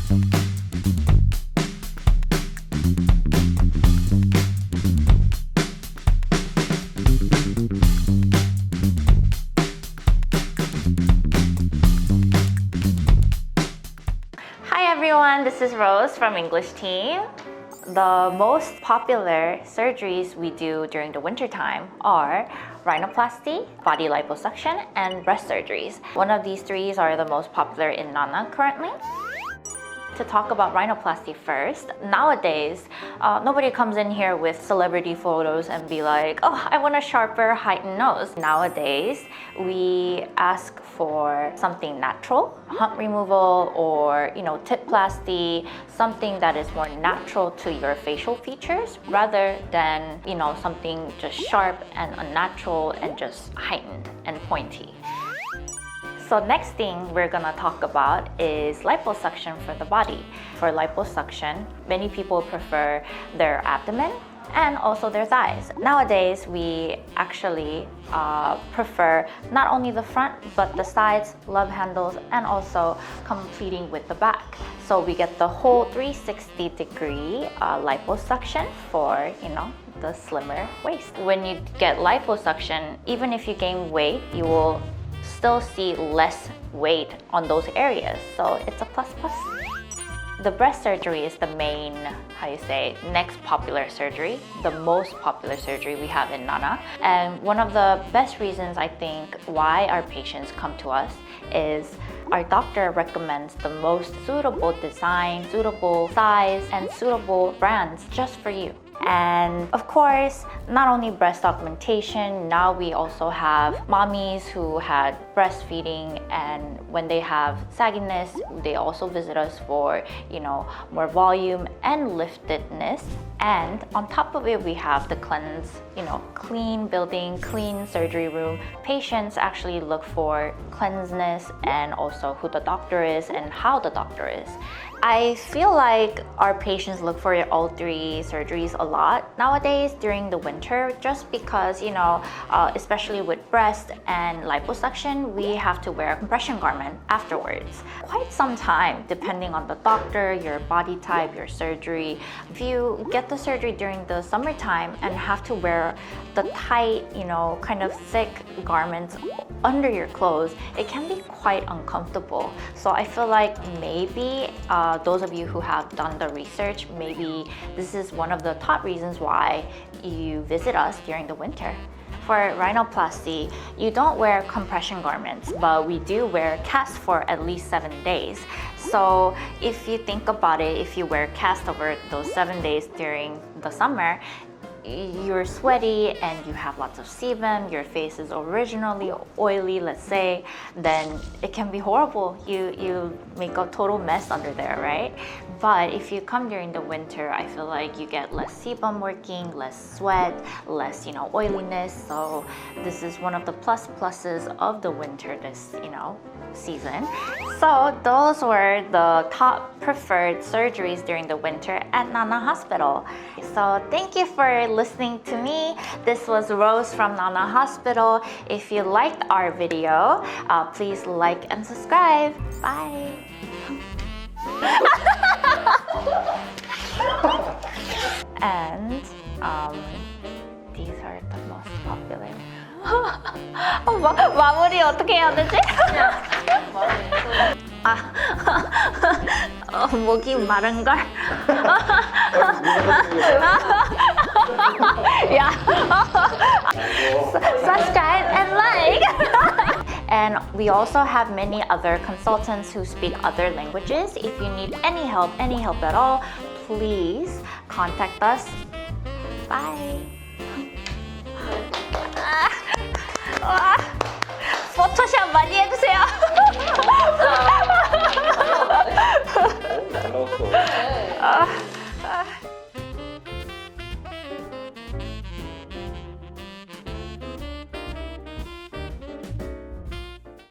Hi everyone, this is Rose from English team. The most popular surgeries we do during the winter time are rhinoplasty, body liposuction, and breast surgeries. One of these three are the most popular in Nana currently. To talk about rhinoplasty first, nowadays, nobody comes in here with celebrity photos and be like, oh, I want a sharper, heightened nose. Nowadays, we ask for something natural, hump removal or, tipplasty, something that is more natural to your facial features rather than, something just sharp and unnatural and just heightened and pointy. So next thing we're gonna talk about is liposuction for the body. For liposuction, many people prefer their abdomen and also their thighs. Nowadays, we actually prefer not only the front, but the sides, love handles, and also completing with the back. So we get the whole 360-degree liposuction for, the slimmer waist. When you get liposuction, even if you gain weight, you will still see less weight on those areas, so it's a plus plus. The breast surgery is the main, next popular surgery, the most popular surgery we have in Nana. And one of the best reasons I think why our patients come to us is our doctor recommends the most suitable design, suitable size, and suitable brands just for you. And of course, not only breast augmentation, now we also have mommies who had breastfeeding, and when they have sagginess, they also visit us for, more volume and liftedness. And on top of it, we have the cleanse, clean building, clean surgery room. Patients actually look for cleanliness and also who the doctor is and how the doctor is. I feel like our patients look for all three surgeries a lot nowadays during the winter, just because, especially with breast and liposuction, we have to wear a compression garment afterwards. Quite some time, depending on the doctor, your body type, your surgery. If you get the surgery during the summertime and have to wear the tight, kind of thick garments under your clothes, it can be quite uncomfortable. So I feel like maybe those of you who have done the research, maybe this is one of the top reasons why you visit us during the winter. For rhinoplasty, you don't wear compression garments, but we do wear cast for at least 7 days. So if you think about it, if you wear cast over those 7 days during the summer, you're sweaty and you have lots of sebum, your face is originally oily, let's say, then it can be horrible. You make a total mess under there, right? But if you come during the winter, I feel like you get less sebum working, less sweat, less, oiliness. So this is one of the pluses of the winter this, season. So those were the top preferred surgeries during the winter at Nana Hospital. So thank you for listening to me. This was Rose from Nana Hospital. If you liked our video, please like and subscribe. Bye. And these are the most popular. 마무리 어떻게 해야 되지? 목이 마른걸? Yeah. Subscribe and like. And we also have many other consultants who speak other languages. If you need any help at all, please contact us. Bye. 포토샵 많이 해주세요. 잘 나왔어.